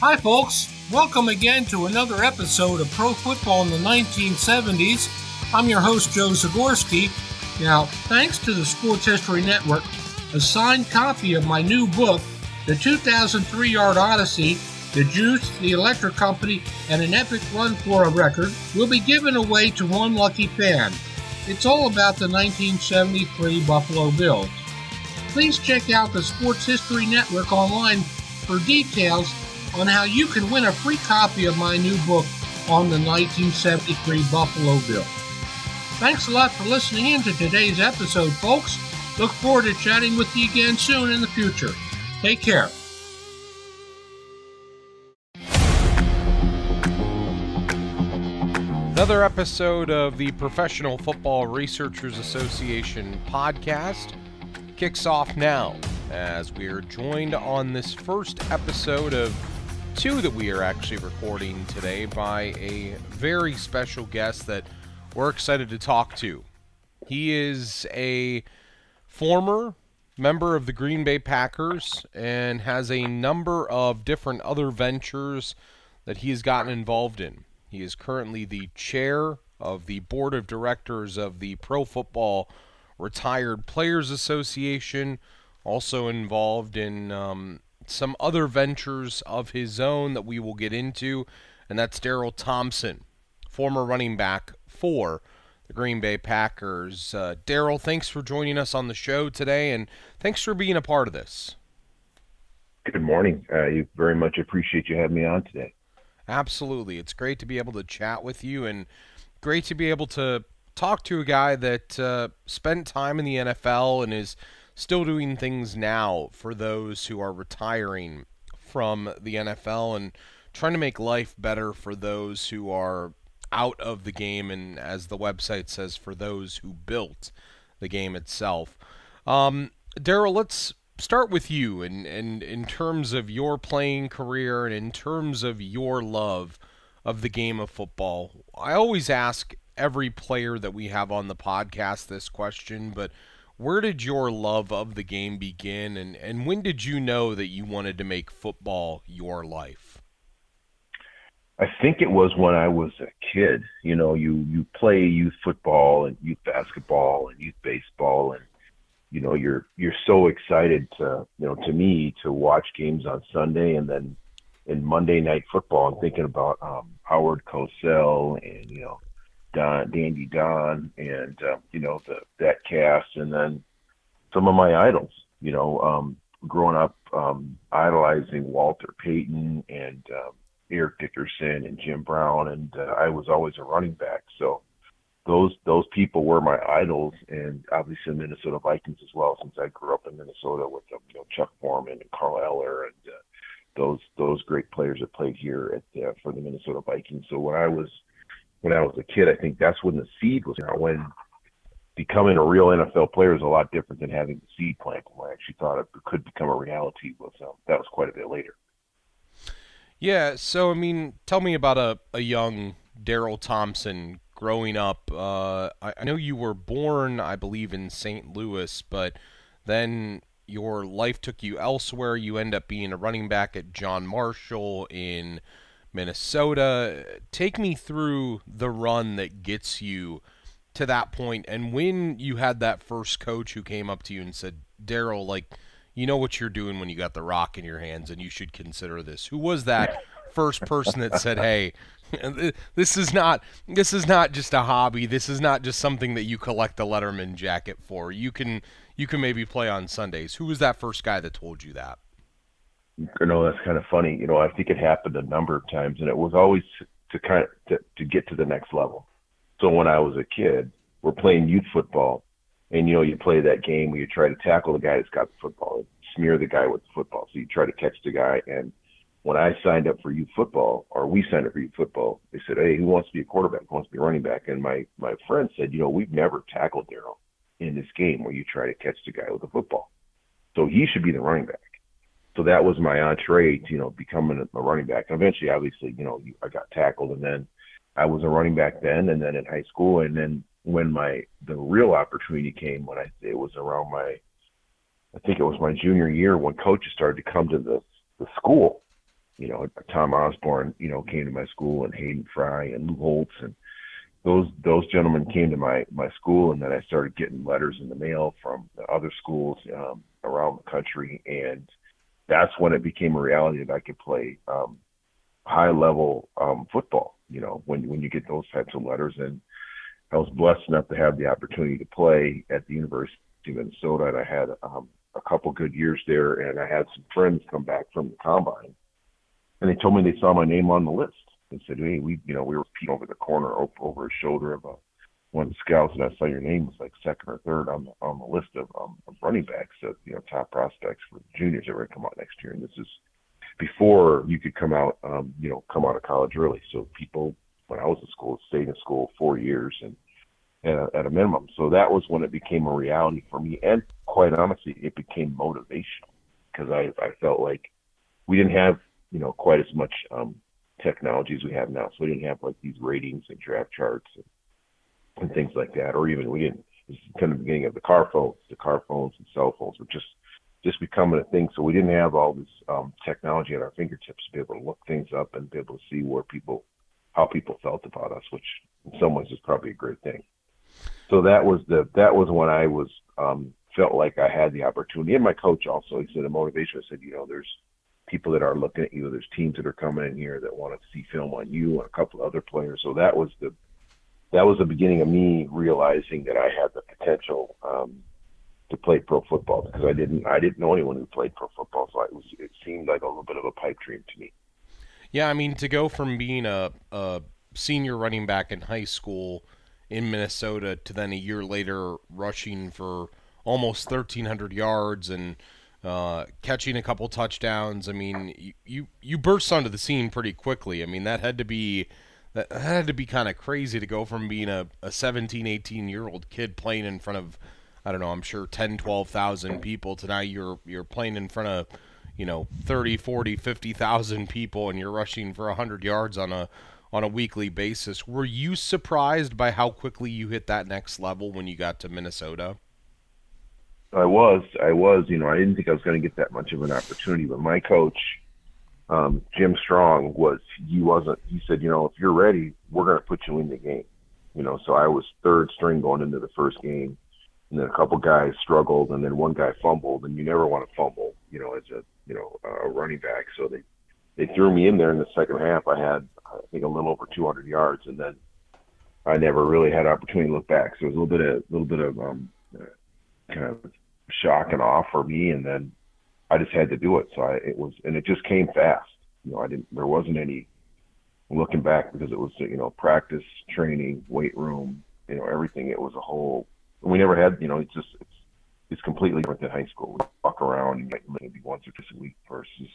Hi folks, welcome again to another episode of Pro Football in the 1970s. I'm your host Joe Zagorski. Now, thanks to the Sports History Network, a signed copy of my new book, The 2003-Yard Odyssey, The Juice, The Electric Company, and an Epic Run for a Record will be given away to one lucky fan. It's all about the 1973 Buffalo Bills. Please check out the Sports History Network online for details on how you can win a free copy of my new book on the 1973 Buffalo Bills. Thanks a lot for listening in to today's episode, folks. Look forward to chatting with you again soon in the future. Take care. Another episode of the Professional Football Researchers Association podcast kicks off now, as we are joined on this first episode of two that we are actually recording today by a very special guest that we're excited to talk to. He is a former member of the Green Bay Packers and has a number of different other ventures that he has gotten involved in. He is currently the chair of the board of directors of the Pro Football Retired Players Association, also involved in some other ventures of his own that we will get into, and that's Darrell Thompson, former running back for the Green Bay Packers. Darrell, thanks for joining us on the show today, and thanks for being a part of this. Good morning. You very much appreciate you having me on today. Absolutely. It's great to be able to chat with you, and great to be able to talk to a guy that spent time in the NFL and is still doing things now for those who are retiring from the NFL and trying to make life better for those who are out of the game, and as the website says, for those who built the game itself. Darrell, let's start with you in terms of your playing career and in terms of your love of the game of football. I always ask every player that we have on the podcast this question, but where did your love of the game begin, and when did you know that you wanted to make football your life? I think it was when I was a kid. You know, you play youth football and youth basketball and youth baseball, and you know you're so excited to me to watch games on Sunday, and then in Monday Night Football I'm thinking about Howard Cosell and Dandy Don and that cast, and then some of my idols, growing up idolizing Walter Payton and Eric Dickerson and Jim Brown, and I was always a running back, so those people were my idols, and obviously the Minnesota Vikings as well, since I grew up in Minnesota with Chuck Foreman and Carl Eller and those great players that played here for the Minnesota Vikings. So when I was a kid, I think that's when the seed was. When becoming a real NFL player is a lot different than having the seed planted. When I actually thought it could become a reality that was quite a bit later. Yeah, so I mean, tell me about a young Darrell Thompson growing up. I know you were born, I believe, in St. Louis, but then your life took you elsewhere. You end up being a running back at John Marshall in Minnesota. Take me through the run that gets you to that point, and when you had that first coach who came up to you and said, Darrell, you know what you're doing when you got the rock in your hands, and you should consider this. Who was that first person that said, hey, this is not just a hobby, this is not just something that you collect a Letterman jacket for, you can maybe play on Sundays? Who was that first guy that told you that? That's kind of funny. I think it happened a number of times, and it was always to get to the next level. So when I was a kid, we're playing youth football, and you play that game where you try to tackle the guy that's got the football, and smear the guy with the football. So you try to catch the guy. And when I signed up for youth football, or we signed up for youth football, they said, hey, who wants to be a quarterback? Who wants to be a running back? And my friend said, we've never tackled Darrell in this game where you try to catch the guy with the football. So he should be the running back. So that was my entree to, becoming a running back. And eventually, obviously, I got tackled, and then I was a running back then, and then in high school. And then when the real opportunity came, it was around I think it was my junior year, when coaches started to come to the school, Tom Osborne, came to my school, and Hayden Fry and Lou Holtz, and those gentlemen came to my school, and then I started getting letters in the mail from other schools around the country, and that's when it became a reality that I could play high level football. When you get those types of letters, and I was blessed enough to have the opportunity to play at the University of Minnesota, and I had a couple good years there, and I had some friends come back from the combine, and they told me they saw my name on the list. They said, "Hey, we were peeking over the corner over his shoulder of one of the scouts, and I saw your name was like second or third on the list of running backs, of top prospects for the juniors that were going to come out next year." And this is before you could come out of college early. So people, when I was in school, stayed in school 4 years and at a minimum. So that was when it became a reality for me, and quite honestly, it became motivational, because I felt like we didn't have quite as much technology as we have now. So we didn't have like these ratings and draft charts and things like that, or even this is kind of the beginning of the car phones and cell phones were just becoming a thing. So we didn't have all this technology at our fingertips to be able to look things up and be able to see how people felt about us, which in some ways is probably a great thing. So that was when I was felt like I had the opportunity. And my coach also, he said, a motivation. I said, there's people that are looking at you. There's teams that are coming in here that want to see film on you and a couple of other players. So that was the beginning of me realizing that I had the potential to play pro football, because I didn't know anyone who played pro football. So it seemed like a little bit of a pipe dream to me. Yeah, I mean, to go from being a senior running back in high school in Minnesota to then a year later rushing for almost 1,300 yards and catching a couple touchdowns. I mean, you burst onto the scene pretty quickly. I mean, that had to be kind of crazy to go from being a 17, 18-year-old kid playing in front of, I don't know, I'm sure 10, 12,000 people to now you're playing in front of 30, 40, 50,000 people, and you're rushing for 100 yards on a weekly basis. Were you surprised by how quickly you hit that next level when you got to Minnesota? I was. I didn't think I was going to get that much of an opportunity, but my coach, Jim Strong, he said, if you're ready, we're going to put you in the game. So I was third string going into the first game, and then a couple guys struggled, and then one guy fumbled, and you never want to fumble, as a running back. So they threw me in there in the second half. I had, I think, a little over 200 yards, and then I never really had an opportunity to look back. So it was a little bit of kind of shock and awe for me, and then I just had to do it. So it just came fast. There wasn't any looking back, because it was practice, training, weight room, everything. It was a whole. We never had it's completely different than high school. We walk around maybe once or twice a week versus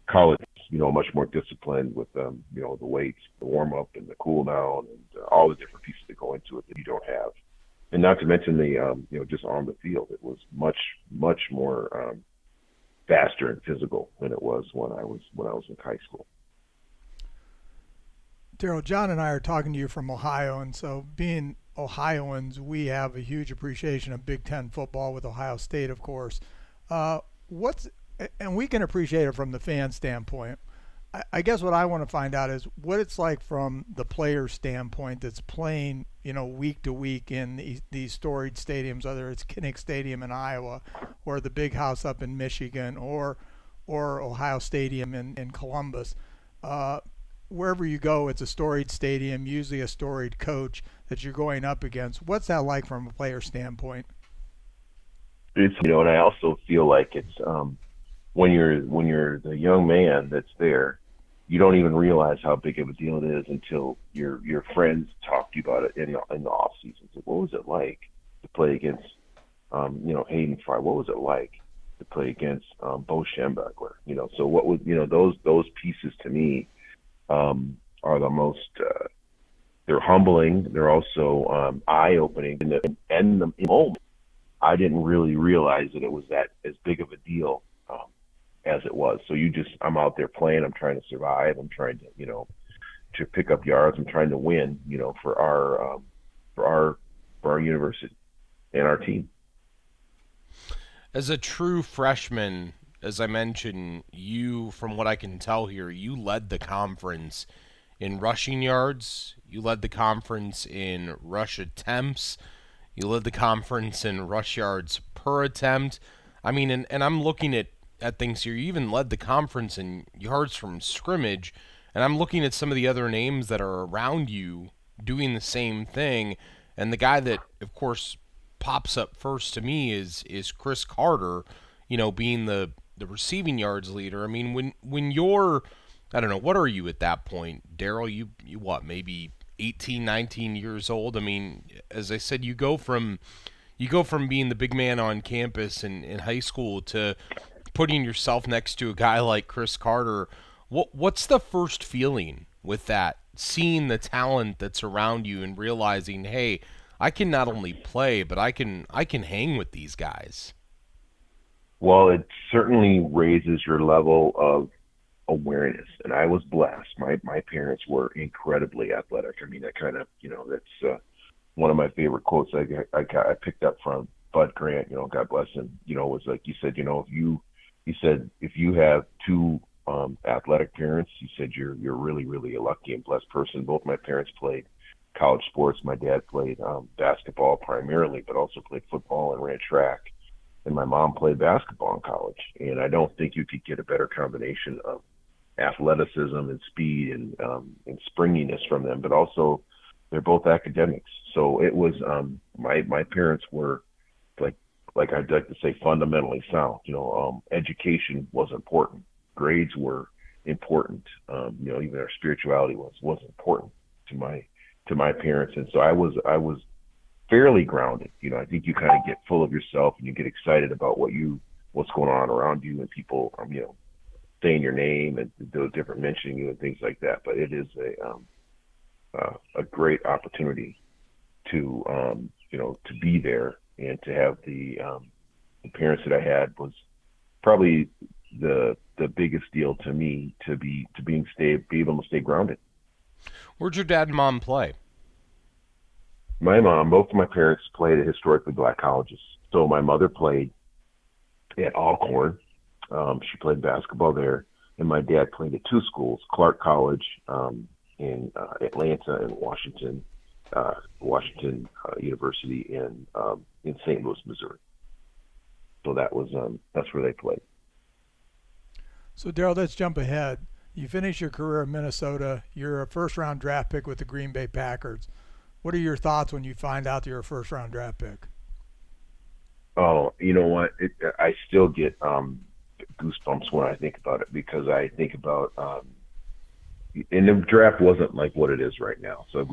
college. Much more disciplined with the weights, the warm up, and the cool down, and all the different pieces that go into it that you don't have. And not to mention the just on the field, it was much more faster and physical than it was when I was in high school. Darrell, John and I are talking to you from Ohio, and so being Ohioans, we have a huge appreciation of Big Ten football with Ohio State, of course. And we can appreciate it from the fan standpoint. I guess what I want to find out is what it's like from the player standpoint that's playing, week to week in these storied stadiums, whether it's Kinnick Stadium in Iowa or the Big House up in Michigan or Ohio Stadium in Columbus. Wherever you go, it's a storied stadium, usually a storied coach that you're going up against. What's that like from a player standpoint? It's, and I also feel like it's when you're the young man that's there, you don't even realize how big of a deal it is until your friends talk to you about it in the off season. So what was it like to play against Hayden Fry? What was it like to play against Bo Schembechler? So what was those pieces to me are the most they're humbling. They're also eye-opening. In the moment, I didn't really realize that it was that as big of a deal as it was. So I'm out there playing. I'm trying to survive. I'm trying to, to pick up yards. I'm trying to win, for our university and our team. As a true freshman as I mentioned, you, from what I can tell here, you led the conference in rushing yards. You led the conference in rush attempts. You led the conference in rush yards per attempt. I mean, and I'm looking at things here. You even led the conference in yards from scrimmage. And I'm looking at some of the other names that are around you doing the same thing. And the guy that, of course, pops up first to me is Chris Carter, being the receiving yards leader. I mean, when you're, I don't know, what are you at that point, Darrell? You what, maybe 18, 19 years old? I mean, as I said, you go from being the big man on campus in high school to putting yourself next to a guy like Chris Carter. What's the first feeling with that, seeing the talent that's around you and realizing, hey, I can not only play, but I can hang with these guys? Well, it certainly raises your level of awareness, and I was blessed. My parents were incredibly athletic. I mean, that kind of, that's one of my favorite quotes I picked up from Bud Grant. God bless him. Was like, you said, if you have two athletic parents, you said you're really, really a lucky and blessed person. Both my parents played college sports. My dad played basketball primarily, but also played football and ran track. And my mom played basketball in college. And I don't think you could get a better combination of athleticism and speed and springiness from them. But also, they're both academics. So it was my parents were like I'd like to say fundamentally sound. Education was important. Grades were important. Even our spirituality was important to my parents. And so I was fairly grounded. I think you kind of get full of yourself and you get excited about what's going on around you, and people, saying your name and those different mentioning you and things like that. But it is a great opportunity to be there and to have the parents that I had was probably the biggest deal to me to be able to stay grounded. Where'd your dad and mom play? Both of my parents played at historically black colleges. So my mother played at Alcorn. She played basketball there. And my dad played at two schools, Clark College in Atlanta and Washington University in St. Louis, Missouri. So that's where they played. So, Darrell, let's jump ahead. You finish your career in Minnesota. You're a first-round draft pick with the Green Bay Packers. What are your thoughts when you find out that you're a first-round draft pick? Oh, you know what? I still get goosebumps when I think about it, because I think about and the draft wasn't like what it is right now. So I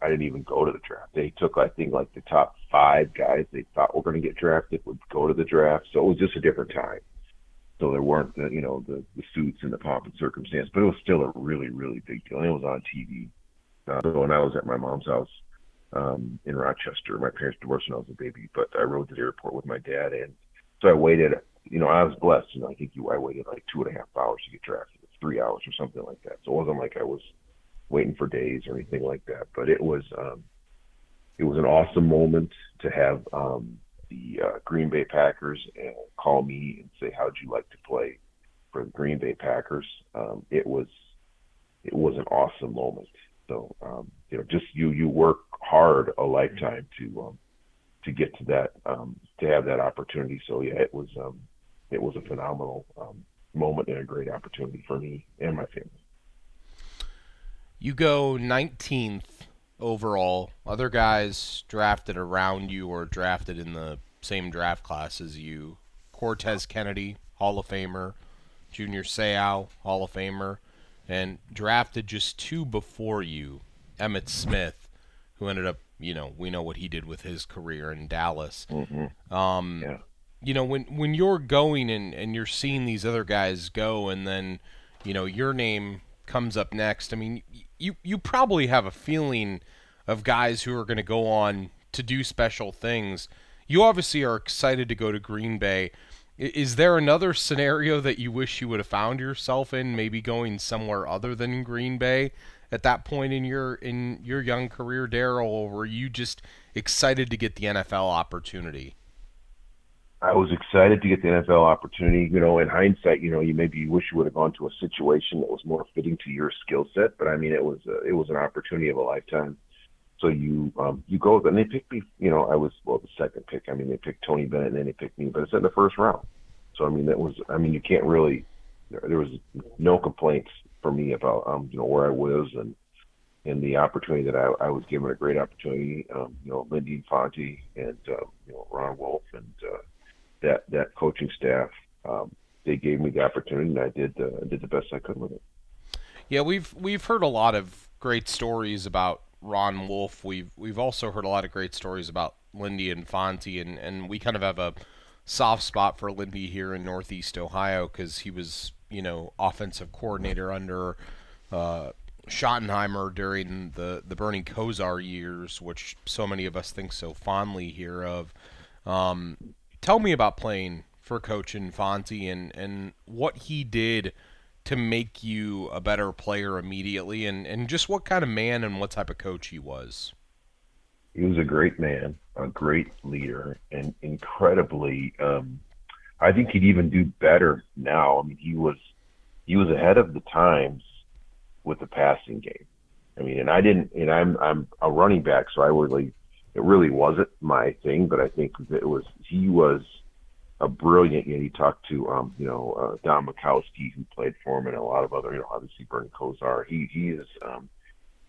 didn't even go to the draft. They took, I think, like the top 5 guys they thought were going to get drafted would go to the draft. So it was just a different time. So there weren't the suits and the pomp and circumstance, but it was still a really, really big deal. And it was on TV. So when I was at my mom's house in Rochester, my parents divorced when I was a baby, but I rode to the airport with my dad. And so I waited, I was blessed. I think I waited like 2.5 hours to get drafted. 3 hours or something like that. So it wasn't like I was waiting for days or anything like that. But it was an awesome moment to have the Green Bay Packers call me and say, "How'd you like to play for the Green Bay Packers?" It was an awesome moment. So just you work hard a lifetime to get to that, to have that opportunity. So yeah, it was a phenomenal moment and a great opportunity for me and my family. You go 19th overall. Other guys drafted around you or drafted in the same draft class as you. Cortez Kennedy, Hall of Famer. Junior Seau, Hall of Famer. And drafted just 2 before you, Emmitt Smith, who ended up, we know what he did with his career in Dallas. Mm-hmm. Yeah. When you're going and you're seeing these other guys go, and then, your name comes up next, I mean, you probably have a feeling of guys who are going to go on to do special things. You obviously are excited to go to Green Bay. Is there another scenario that you wish you would have found yourself in, maybe going somewhere other than Green Bay at that point in your young career, Darrell, or were you just excited to get the NFL opportunity? I was excited to get the NFL opportunity. In hindsight, you maybe wish you would have gone to a situation that was more fitting to your skill set. But I mean, it was an opportunity of a lifetime. So you go, and they picked me. I was the second pick. I mean, they picked Tony Bennett, and then they picked me, but it's in the first round. So I mean, you can't really. There was no complaints for me about where I was and the opportunity that I was given, a great opportunity. Lindy Fonte and Ron Wolf and that coaching staff, they gave me the opportunity, and I did the best I could with it. Yeah, we've heard a lot of great stories about Ron Wolf. We've also heard a lot of great stories about Lindy and Fonte, and we kind of have a soft spot for Lindy here in Northeast Ohio because he was offensive coordinator under Schottenheimer during the Bernie Kosar years, which so many of us think so fondly here of. Tell me about playing for Coach Infante and what he did to make you a better player immediately, and just what kind of man and what type of coach he was. He was a great man, a great leader, and incredibly, I think he'd even do better now. I mean, he was ahead of the times with the passing game. I mean, and I'm a running back, so it really wasn't my thing, but I think that he was a brilliant. He talked to Don Mikowski, who played for him, and a lot of other obviously Bernie Kosar.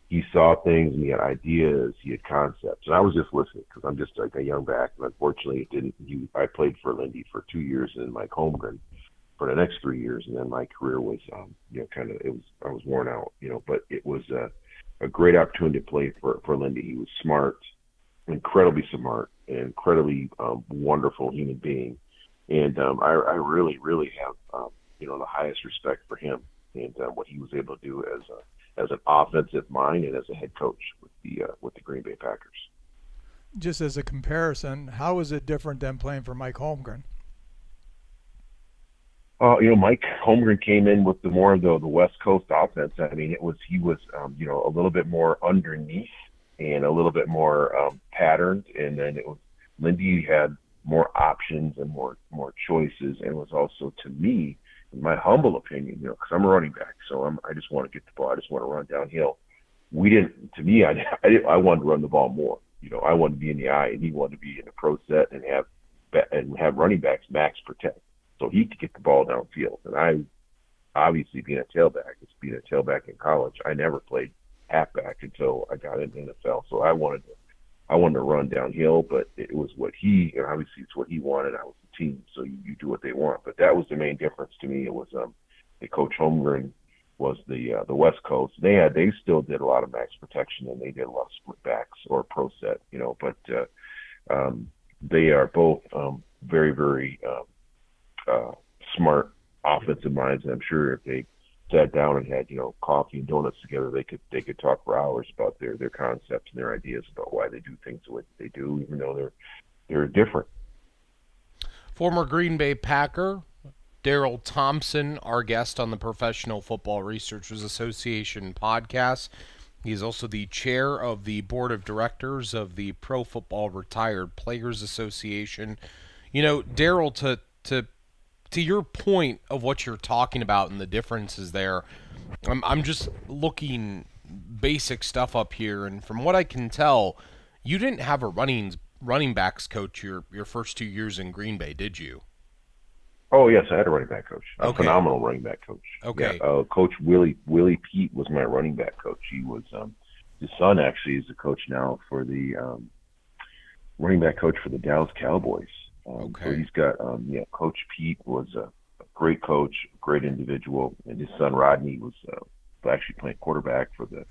He saw things, and he had ideas, he had concepts, and I was just listening because I'm just like a young back, and unfortunately it didn't. I played for Lindy for 2 years, and then Mike Holmgren for the next 3 years, and then my career was I was worn out, but it was a great opportunity to play for Lindy. He was smart, incredibly smart, and incredibly wonderful human being. And I really, really have, the highest respect for him and what he was able to do as an offensive mind and as a head coach with the Green Bay Packers. Just as a comparison, how is it different than playing for Mike Holmgren? Mike Holmgren came in with more of the West Coast offense. I mean, he was a little bit more underneath and a little bit more patterned, and then Lindy had more options and more choices, and was also, to me, in my humble opinion, because I'm a running back, so I just want to get the ball, I just want to run downhill. I wanted to run the ball more. I wanted to be in the eye, and he wanted to be in a pro set and have running backs max protect, so he could get the ball downfield. And I, obviously, being a tailback in college, I never played halfback until I got into NFL. So I wanted to run downhill, but it was obviously it's what he wanted. I was the team, so you do what they want. But that was the main difference to me. It was the Coach Holmgren was the West Coast. They still did a lot of max protection, and they did a lot of split backs or pro set, but they are both very, very smart offensive minds. And I'm sure if they sat down and had coffee and donuts together, they could talk for hours about their concepts and their ideas about why they do things the way they do, even though they're different. Former Green Bay Packer Darrell Thompson, our guest on the Professional Football Researchers Association podcast. He's also the chair of the board of directors of the Pro Football Retired Players Association. Darrell, to your point of what you're talking about and the differences there, I'm just looking basic stuff up here, and from what I can tell, you didn't have a running backs coach your first 2 years in Green Bay, did you? Oh yes, I had a running back coach, a Okay. phenomenal running back coach. Okay. Yeah, Coach Willie Pete was my running back coach. He was his son actually is the coach now for the running back coach for the Dallas Cowboys. Okay. So he's got Coach Pete was a great coach, a great individual, and his son Rodney was actually playing quarterback for the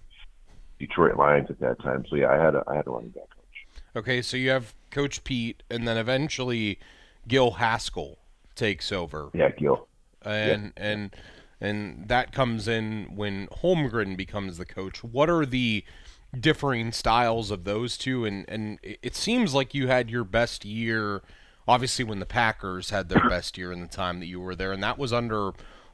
Detroit Lions at that time. So yeah, I had a running back coach. Okay, so you have Coach Pete, and then eventually Gil Haskell takes over. Yeah, Gil. And that comes in when Holmgren becomes the coach. What are the differing styles of those two? And it seems like you had your best year, obviously, when the Packers had their best year in the time that you were there, and that was under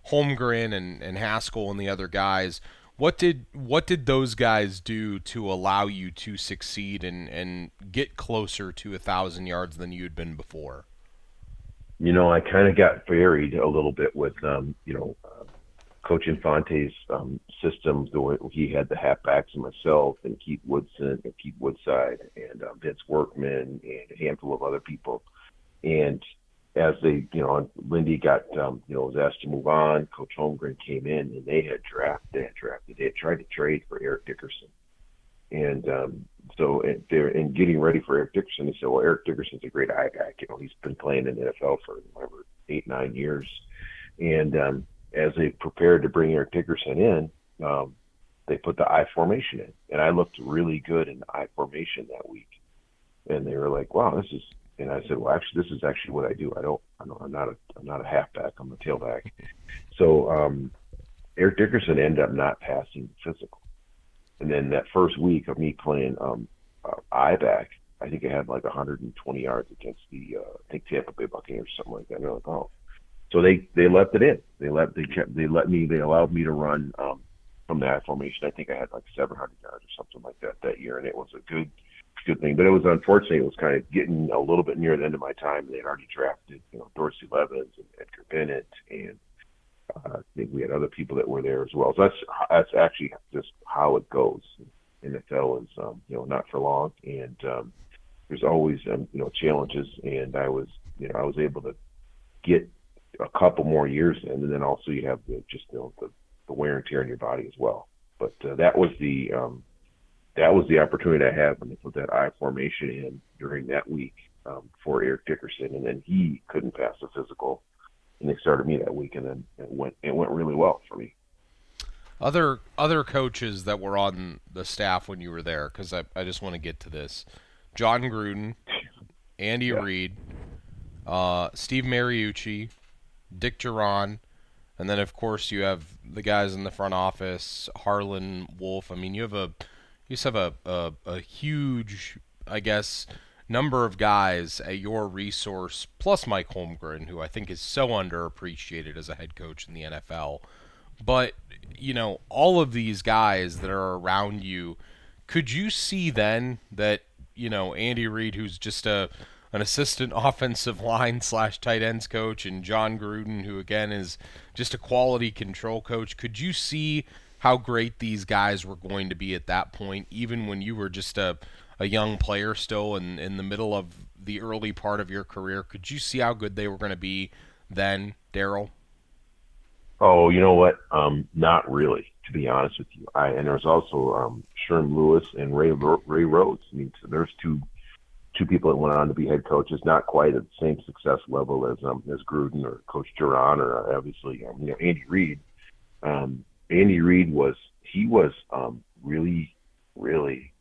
Holmgren and Haskell and the other guys. What did those guys do to allow you to succeed and get closer to 1,000 yards than you had been before? I kind of got buried a little bit with, Coach Infante's systems. He had the halfbacks and myself and Keith Woodson and Keith Woodside and Vince Workman and a handful of other people. And as they, Lindy got, was asked to move on, Coach Holmgren came in and they had tried to trade for Eric Dickerson. And so they're in getting ready for Eric Dickerson. They said, well, Eric Dickerson's a great eye back. He's been playing in the NFL for 8-9 years. And as they prepared to bring Eric Dickerson in, they put the I formation in. And I looked really good in the I formation that week. And they were like, wow, and I said, well, actually, this is actually what I do. I'm not a halfback. I'm a tailback. So Eric Dickerson ended up not passing the physical. And then that first week of me playing I back, I think I had like 120 yards against the Tampa Bay Buccaneers or something like that. And they're like, oh, so they left it in. They allowed me to run from that formation. I think I had like 700 yards or something like that year, and it was a good thing. But it was unfortunately it was kind of getting a little bit near the end of my time. They'd already drafted Dorsey Levens and Edgar Bennett, and I think we had other people that were there as well. So that's actually just how it goes. NFL is not for long, and there's always challenges. And I was able to get a couple more years in, and then also you have the wear and tear in your body as well. But that was the opportunity I had when they put that I formation in during that week for Eric Dickerson, and then he couldn't pass the physical. And they started me that week, and then it went really well for me. Other coaches that were on the staff when you were there, because I just want to get to this: John Gruden, Andy Reid, Steve Mariucci, Dick Duran, and then of course you have the guys in the front office, Harlan, Wolf. I mean, you just have a huge, I guess, number of guys at your resource, plus Mike Holmgren, who I think is so underappreciated as a head coach in the NFL. But, all of these guys that are around you, could you see then that, Andy Reid, who's just an assistant offensive line / tight ends coach, and John Gruden, who again is just a quality control coach, could you see how great these guys were going to be at that point, even when you were just a young player still in the middle of the early part of your career? Could you see how good they were going to be then, Darrell? Oh, you know what? Not really, to be honest with you. And there was also Sherm Lewis and Ray Rhodes. I mean, so there's two people that went on to be head coaches, not quite at the same success level as Gruden or Coach Duran or obviously Andy Reid. Andy Reid was really, really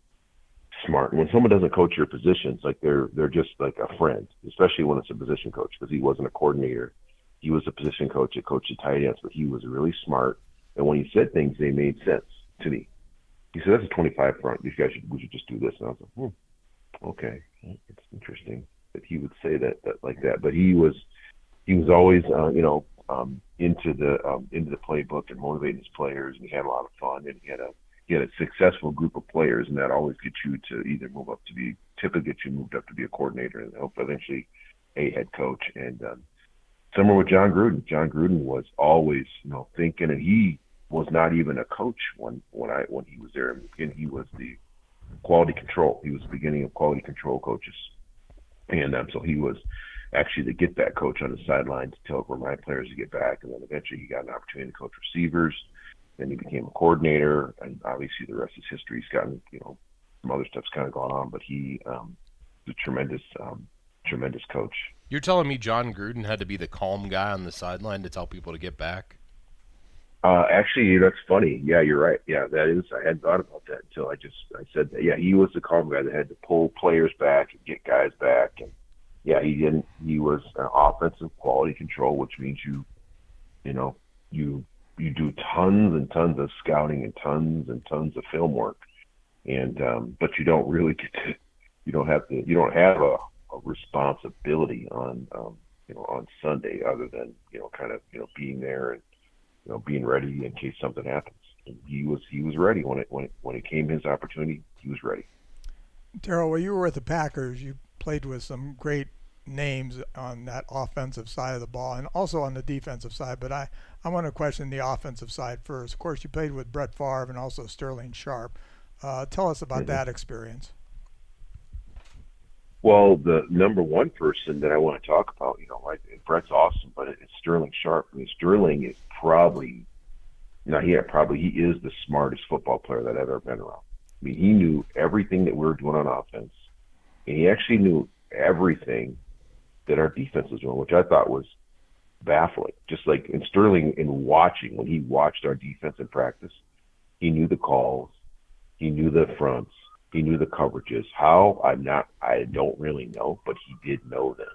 smart. When someone doesn't coach your positions, like they're just like a friend, especially when it's a position coach, because he wasn't a coordinator. He was a position coach that coached the tight ends, but he was really smart. And when he said things, they made sense to me. He said, "That's a 25 front. These guys we should just do this." And I was like, okay, it's interesting that he would say that like that. But he was always into the playbook and motivating his players, and he had a lot of fun, and he had a successful group of players, and that always gets you to either moved up to be a coordinator, and hope eventually a head coach. And similar with John Gruden. John Gruden was always thinking, and he was not even a coach when he was there. And he was the quality control. He was the beginning of quality control coaches, and so he was actually to get that coach on the sideline to tell my players to get back. And then eventually he got an opportunity to coach receivers. Then he became a coordinator, and obviously the rest is history. He's gotten, some other stuff's kind of gone on, but he was a tremendous coach. You're telling me John Gruden had to be the calm guy on the sideline to tell people to get back? Actually, that's funny. Yeah, you're right. Yeah, that is. I hadn't thought about that until I said that. Yeah, he was the calm guy that had to pull players back and get guys back. And yeah, he didn't. He was offensive quality control, which means you do tons and tons of scouting and tons of film work, and but you don't really get to. You don't have a responsibility on Sunday other than being there and being ready in case something happens. And he was ready when it came his opportunity. He was ready. Darrell, when you were with the Packers, you played with some great names on that offensive side of the ball and also on the defensive side. But I want to question the offensive side first. Of course, you played with Brett Favre and also Sterling Sharp. Tell us about that experience. Well, the number one person that I want to talk about, Brett's awesome, but it's Sterling Sharp. I mean, Sterling is probably, he is the smartest football player that I've ever been around. I mean, he knew everything that we were doing on offense, and he actually knew everything that our defense was doing, which I thought was baffling. Just like in Sterling, when he watched our defense in practice, he knew the calls, he knew the fronts, he knew the coverages. How? I don't really know, but he did know them.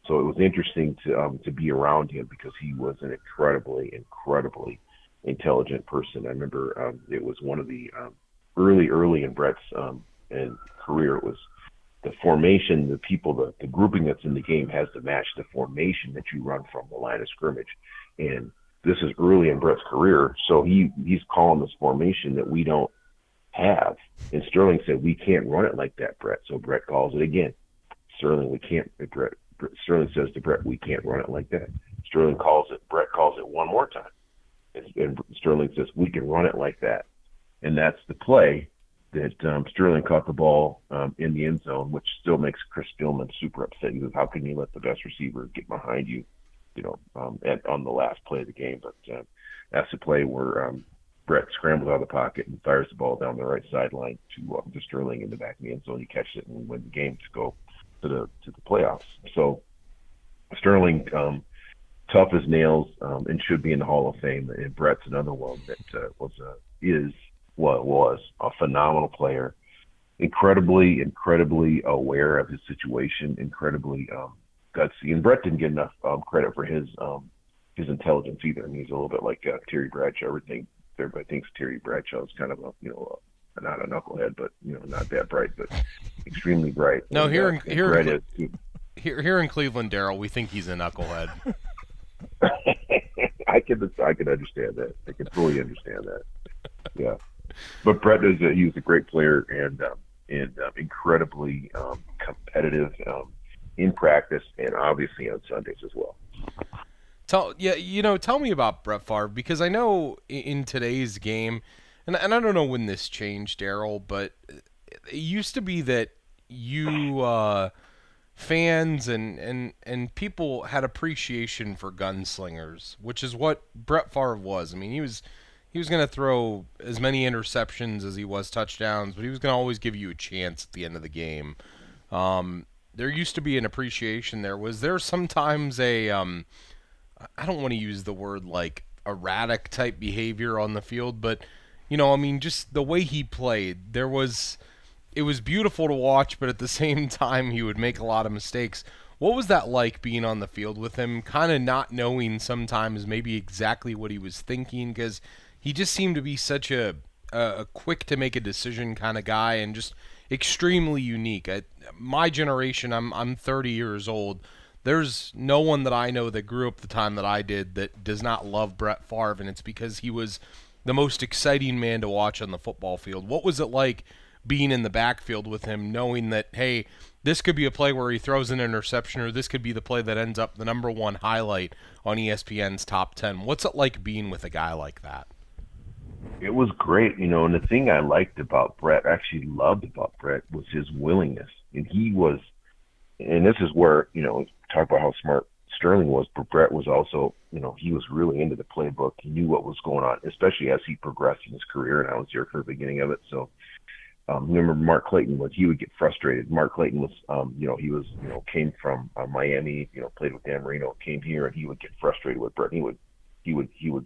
So it was interesting to be around him because he was an incredibly intelligent person. I remember it was one of the early in Brett's career. It was the formation, the grouping that's in the game has to match the formation that you run from the line of scrimmage. And this is early in Brett's career, so he's calling this formation that we don't have. And Sterling said, we can't run it like that, Brett. So Brett calls it again. Sterling says to Brett, we can't run it like that. Sterling calls it, Brett calls it one more time. And Sterling says, we can run it like that. And that's the play that Sterling caught the ball in the end zone, which still makes Chris Spielman super upset. He goes, how can you let the best receiver get behind you, on the last play of the game? But that's the play where Brett scrambles out of the pocket and fires the ball down the right sideline to Sterling in the back of the end zone. He catches it and wins the game to go to the playoffs. So Sterling, tough as nails, and should be in the Hall of Fame. And Brett's another one that was a phenomenal player, incredibly aware of his situation, incredibly gutsy. And Brett didn't get enough credit for his intelligence either. I mean, he's a little bit like Terry Bradshaw. Everybody thinks Terry Bradshaw is kind of not a knucklehead, but not that bright, but extremely bright. No, here in Cleveland, Darrell, we think he's a knucklehead. I can understand that. I can fully understand that. Yeah, but Brett he was a great player and incredibly competitive in practice and obviously on Sundays as well. Tell me about Brett Favre, because I know in today's game, and I don't know when this changed, Darrell, but it used to be that you fans and people had appreciation for gunslingers, which is what Brett Favre was. I mean, he was going to throw as many interceptions as he was touchdowns, but he was going to always give you a chance at the end of the game. There used to be an appreciation there. Was there sometimes I don't want to use the word like erratic type behavior on the field, but just the way he played, it was beautiful to watch, but at the same time he would make a lot of mistakes. What was that like being on the field with him, kind of not knowing sometimes maybe exactly what he was thinking, because he just seemed to be such a quick to make a decision kind of guy and just extremely unique. My generation, I'm 30 years old. There's no one that I know that grew up the time that I did that does not love Brett Favre, and it's because he was the most exciting man to watch on the football field. What was it like being in the backfield with him, knowing that, hey, this could be a play where he throws an interception, or this could be the play that ends up the number one highlight on ESPN's top 10? What's it like being with a guy like that? It was great, and the thing I liked about Brett, actually loved about Brett, was his willingness. And he was, and this is where, talk about how smart Sterling was, but Brett was also, he was really into the playbook. He knew what was going on, especially as he progressed in his career, and I was there for the beginning of it. So remember Mark Clayton he would get frustrated. Mark Clayton was, he was, came from Miami, played with Dan Marino, came here, and he would get frustrated with Brett. He would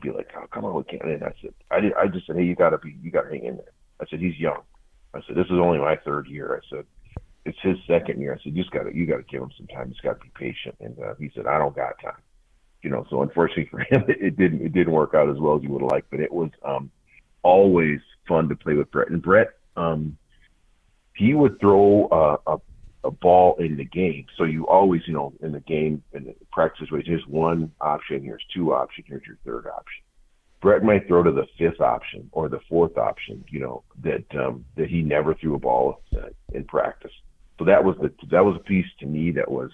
be like, "Oh, come on, we can't." And I said, I just said, "Hey, you got to hang in there." I said, "He's young." I said, "This is only my third year." I said, "It's his second year." I said, you got to give him some time. He's got to be patient." And he said, "I don't got time." So unfortunately for him, it didn't work out as well as he would have liked. But it was always fun to play with Brett. And Brett, he would throw a ball in the game. So you always, in the game, in the practice, here's one option, here's two options, here's your third option. Brett might throw to the fifth option or the fourth option, that he never threw a ball in practice. So that was a piece to me that was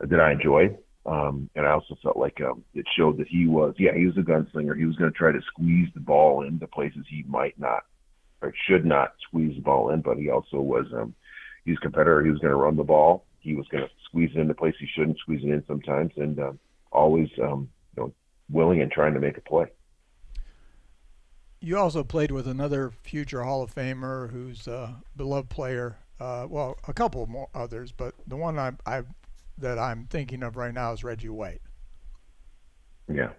that I enjoyed. And I also felt like it showed that he was a gunslinger. He was going to try to squeeze the ball into places he might not or should not squeeze the ball in, but he also was he was a competitor. He was going to run the ball. He was going to squeeze it into places he shouldn't squeeze it in sometimes, and always willing and trying to make a play. You also played with another future Hall of Famer who's a beloved player. Well, a couple more others, but the one that I'm thinking of right now is Reggie White. Yeah,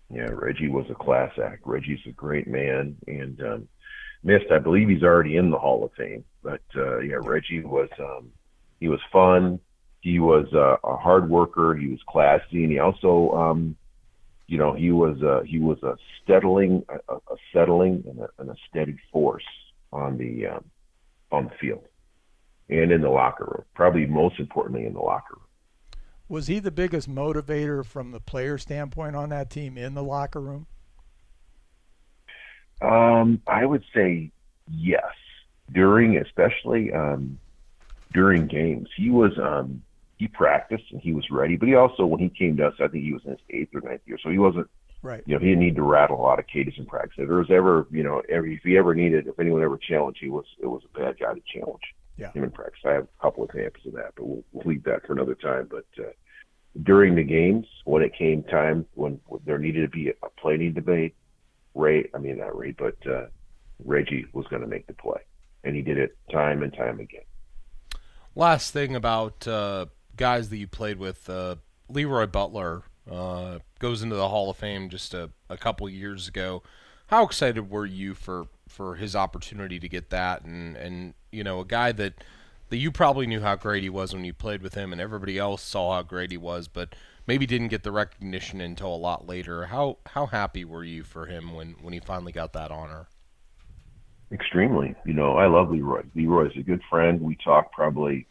Reggie was a class act. Reggie's a great man, and missed. I believe he's already in the Hall of Fame. But Reggie was he was fun. He was a hard worker. He was classy, and he also he was a settling and a steady force on the field and in the locker room. Probably most importantly in the locker room. Was he the biggest motivator from the player standpoint on that team in the locker room? I would say yes. Especially during games, he practiced and he was ready. But he also, when he came to us, I think he was in his 8th or 9th year, so he wasn't. Right. He didn't need to rattle a lot of cages in practice. If there was ever, if anyone ever challenged, it was a bad guy to challenge. Yeah. Him in practice. I have a couple of examples of that, but we'll leave that for another time. But during the games, when it came time, when there needed to be a play need to be, Reggie was going to make the play, and he did it time and time again. Last thing about guys that you played with, Leroy Butler goes into the Hall of Fame just a couple years ago. How excited were you for his opportunity to get that, and a guy that you probably knew how great he was when you played with him, and everybody else saw how great he was, but maybe didn't get the recognition until a lot later. How happy were you for him when he finally got that honor? Extremely. I love Leroy. Leroy's a good friend. We talk probably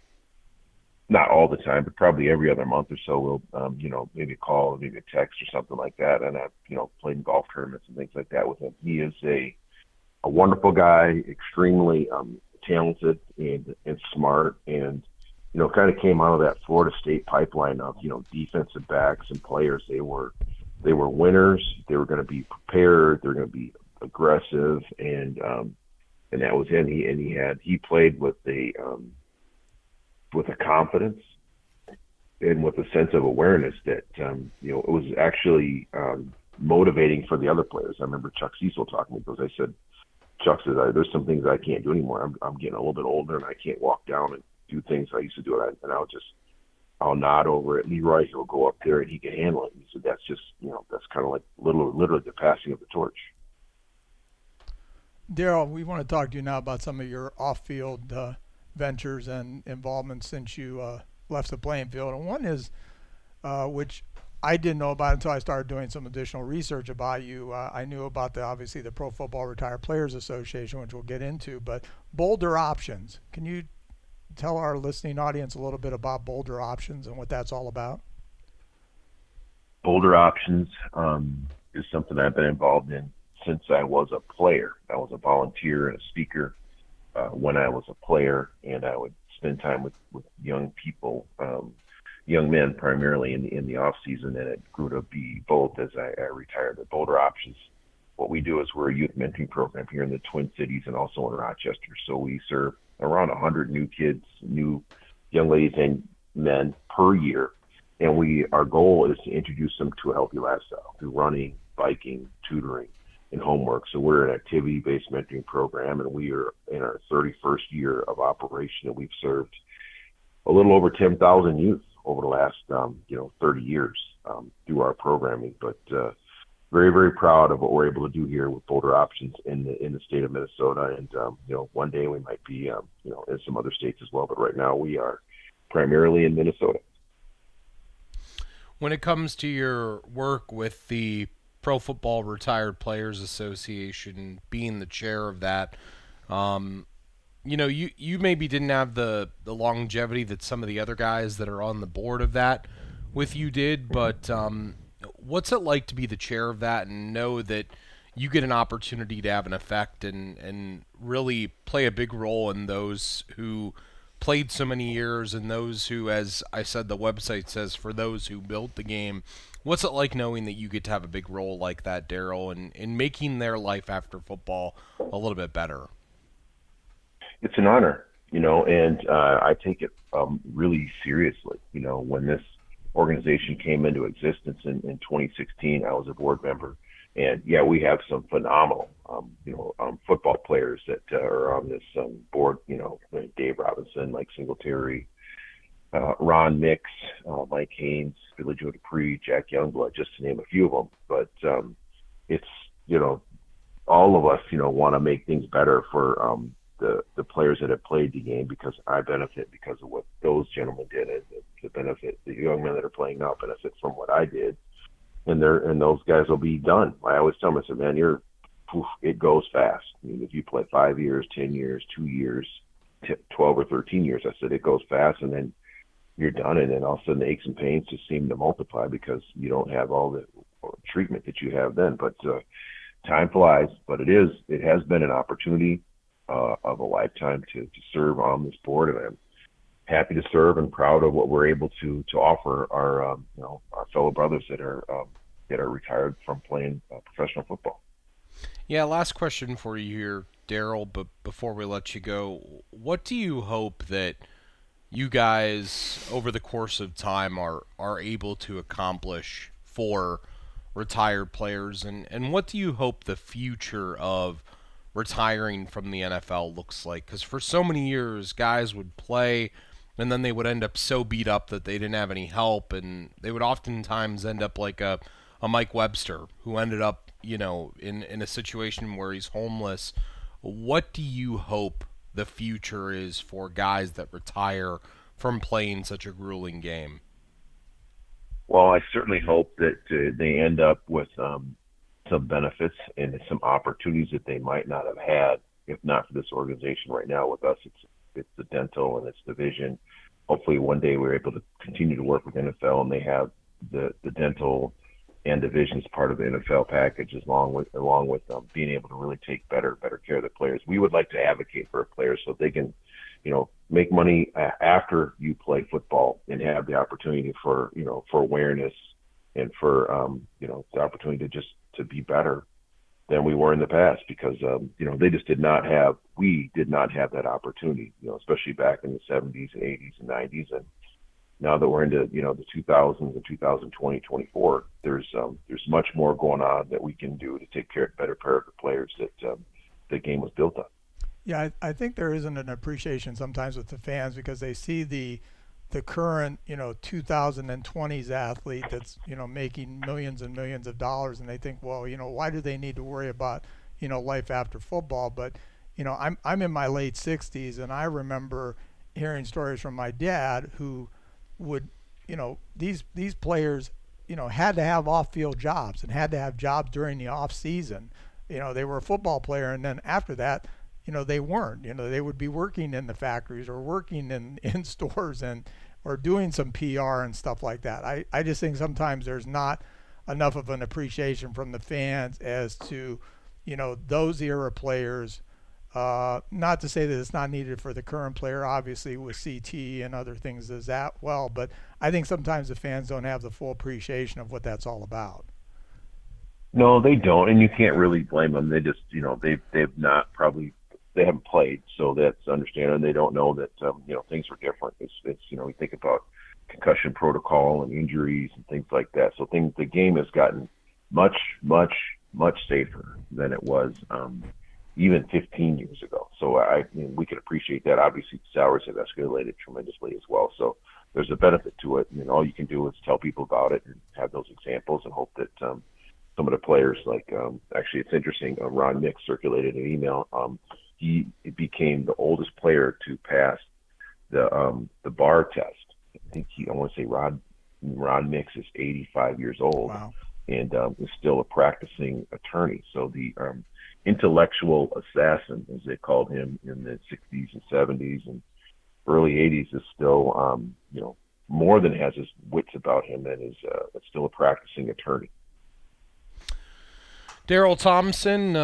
not all the time, but probably every other month or so. We'll, maybe a call, maybe a text or something like that. And I've, played in golf tournaments and things like that with him. He is a wonderful guy, extremely talented and smart, and kind of came out of that Florida State pipeline of defensive backs and players. They were winners. They were going to be prepared. They're going to be aggressive, and that was it. He played with a confidence and with a sense of awareness that it was actually motivating for the other players. I remember Chuck Cecil talking to me because I said, Chuck says, there's some things I can't do anymore. I'm getting a little bit older and I can't walk down and do things I used to do. And I'll nod over at Leroy. He'll go up there and he can handle it. And he said, that's just, that's kind of like literally the passing of the torch. Darrell, we want to talk to you now about some of your off-field ventures and involvement since you left the playing field. And one is, which I didn't know about until I started doing some additional research about you. I knew about obviously the Pro Football Retired Players Association, which we'll get into, but Boulder Options. Can you tell our listening audience a little bit about Boulder Options and what that's all about? Boulder Options is something I've been involved in since I was a player. I was a volunteer and a speaker when I was a player, and I would spend time with young people, young men primarily in the off season, and it grew to be both as I retired. The Boulder Options, what we do is we're a youth mentoring program here in the Twin Cities and also in Rochester. So we serve around 100 new kids, new young ladies and men per year, and our goal is to introduce them to a healthy lifestyle through running, biking, tutoring, and homework. So we're an activity-based mentoring program, and we are in our 31st year of operation, and we've served a little over 10,000 youth over the last 30 years through our programming. But very, very proud of what we're able to do here with Boulder Options in the state of Minnesota, and one day we might be in some other states as well. But right now we are primarily in Minnesota. When it comes to your work with the Pro Football Retired Players Association, being the chair of that, you maybe didn't have the longevity that some of the other guys that are on the board of that with you did, but what's it like to be the chair of that and know that you get an opportunity to have an effect and really play a big role in those who played so many years, and those who, as I said, the website says, for those who built the game, what's it like knowing that you get to have a big role like that, Darrell, in making their life after football a little bit better? It's an honor, and I take it really seriously. When this organization came into existence in 2016, I was a board member. And yeah, we have some phenomenal, football players that are on this board. Dave Robinson, Mike Singletary, Ron Mix, Mike Haynes, Billy Joe Dupree, Jack Youngblood, just to name a few of them. But it's all of us want to make things better for the players that have played the game, because I benefit because of what those gentlemen did, and the benefit the young men that are playing now benefit from what I did. And those guys will be done. I always tell them, I said, man, it goes fast. I mean, if you play 5 years, 10 years, 2 years, 12 or 13 years, I said, it goes fast, and then you're done. And then all of a sudden the aches and pains just seem to multiply because you don't have all the treatment that you have then. But time flies. But it has been an opportunity of a lifetime to serve on this board, and I'm happy to serve and proud of what we're able to offer our fellow brothers that are retired from playing professional football. Yeah, last question for you here, Darrell, but before we let you go, what do you hope that you guys over the course of time are able to accomplish for retired players, and what do you hope the future of retiring from the NFL looks like? Because for so many years, guys would play, and then they would end up so beat up that they didn't have any help, and they would oftentimes end up like a Mike Webster, who ended up, in a situation where he's homeless. What do you hope the future is for guys that retire from playing such a grueling game? Well, I certainly hope that they end up with some benefits and some opportunities that they might not have had if not for this organization. Right now with us, it's the dental and it's the vision. Hopefully one day we're able to continue to work with NFL, and they have the dental and the vision as part of the NFL package, along with being able to really take better care of the players. We would like to advocate for players so they can, make money after you play football and have the opportunity for awareness and for, the opportunity to be better than we were in the past, because we did not have that opportunity, especially back in the 70s and 80s and 90s. And now that we're into the 2000s and 2020, 24, there's much more going on that we can do to take better care of the players that the game was built on. Yeah, I think there isn't an appreciation sometimes with the fans, because they see the current 2020s athlete that's making millions and millions of dollars, and they think, well, why do they need to worry about life after football? But I'm in my late 60s, and I remember hearing stories from my dad who would these players had to have off-field jobs and had to have jobs during the off season. They were a football player, and then after that they weren't. They would be working in the factories or working in stores or doing some PR and stuff like that. I just think sometimes there's not enough of an appreciation from the fans as to, those era players. Not to say that it's not needed for the current player, obviously with CT and other things as that well, but I think sometimes the fans don't have the full appreciation of what that's all about. No, they don't, and you can't really blame them. They just, they haven't played, so that's understandable. And they don't know that, things are different. It's we think about concussion protocol and injuries and things like that. So the game has gotten much, much, much safer than it was even 15 years ago. So we can appreciate that. Obviously, salaries have escalated tremendously as well. So there's a benefit to it. And all you can do is tell people about it and have those examples, and hope that some of the players, like actually, it's interesting. Ron Mix circulated an email. He became the oldest player to pass the bar test. I want to say Ron Mix is 85 years old. Wow. And is still a practicing attorney. So the intellectual assassin, as they called him in the 60s and 70s and early 80s, is still, more than has his wits about him, and is still a practicing attorney. Darrell Thompson,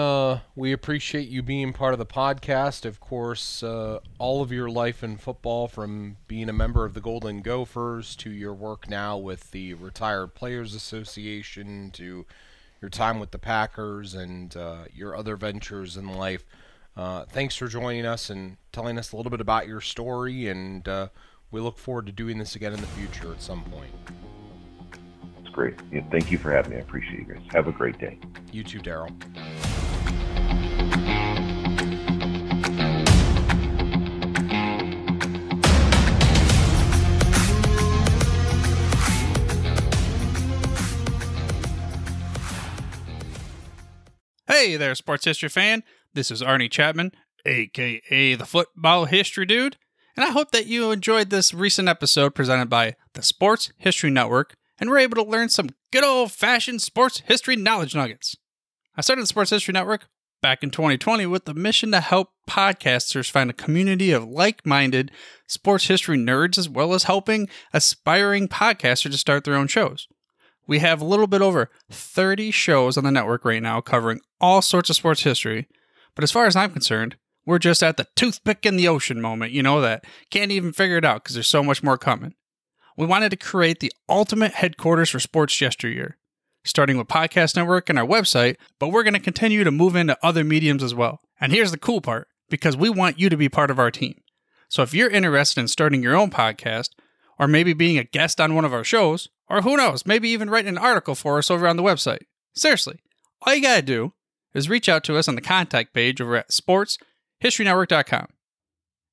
we appreciate you being part of the podcast. Of course, all of your life in football, from being a member of the Golden Gophers to your work now with the Retired Players Association to your time with the Packers and your other ventures in life. Thanks for joining us and telling us a little bit about your story, and we look forward to doing this again in the future at some point. Great. Yeah, thank you for having me. I appreciate you guys. Have a great day. You too, Darrell. Hey there, sports history fan. This is Arnie Chapman, aka the Football History Dude, and I hope that you enjoyed this recent episode presented by the Sports History Network and were able to learn some good old-fashioned sports history knowledge nuggets. I started the Sports History Network back in 2020 with the mission to help podcasters find a community of like-minded sports history nerds, as well as helping aspiring podcasters to start their own shows. We have a little bit over 30 shows on the network right now covering all sorts of sports history, but as far as I'm concerned, we're just at the toothpick in the ocean moment, that can't even figure it out because there's so much more coming. We wanted to create the ultimate headquarters for sports yesteryear, starting with Podcast Network and our website, but we're going to continue to move into other mediums as well. And here's the cool part, because we want you to be part of our team. So if you're interested in starting your own podcast, or maybe being a guest on one of our shows, or who knows, maybe even writing an article for us over on the website, seriously, all you got to do is reach out to us on the contact page over at sportshistorynetwork.com.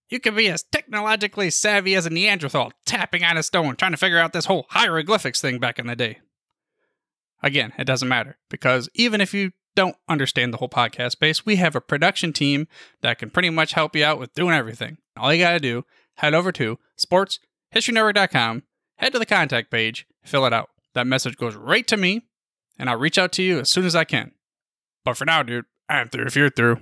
You can be as technologically savvy as a Neanderthal tapping on a stone trying to figure out this whole hieroglyphics thing back in the day. Again, it doesn't matter, because even if you don't understand the whole podcast space, we have a production team that can pretty much help you out with doing everything. All you got to do, head over to sportshistorynetwork.com, head to the contact page, fill it out. That message goes right to me, and I'll reach out to you as soon as I can. But for now, dude, I'm through if you're through.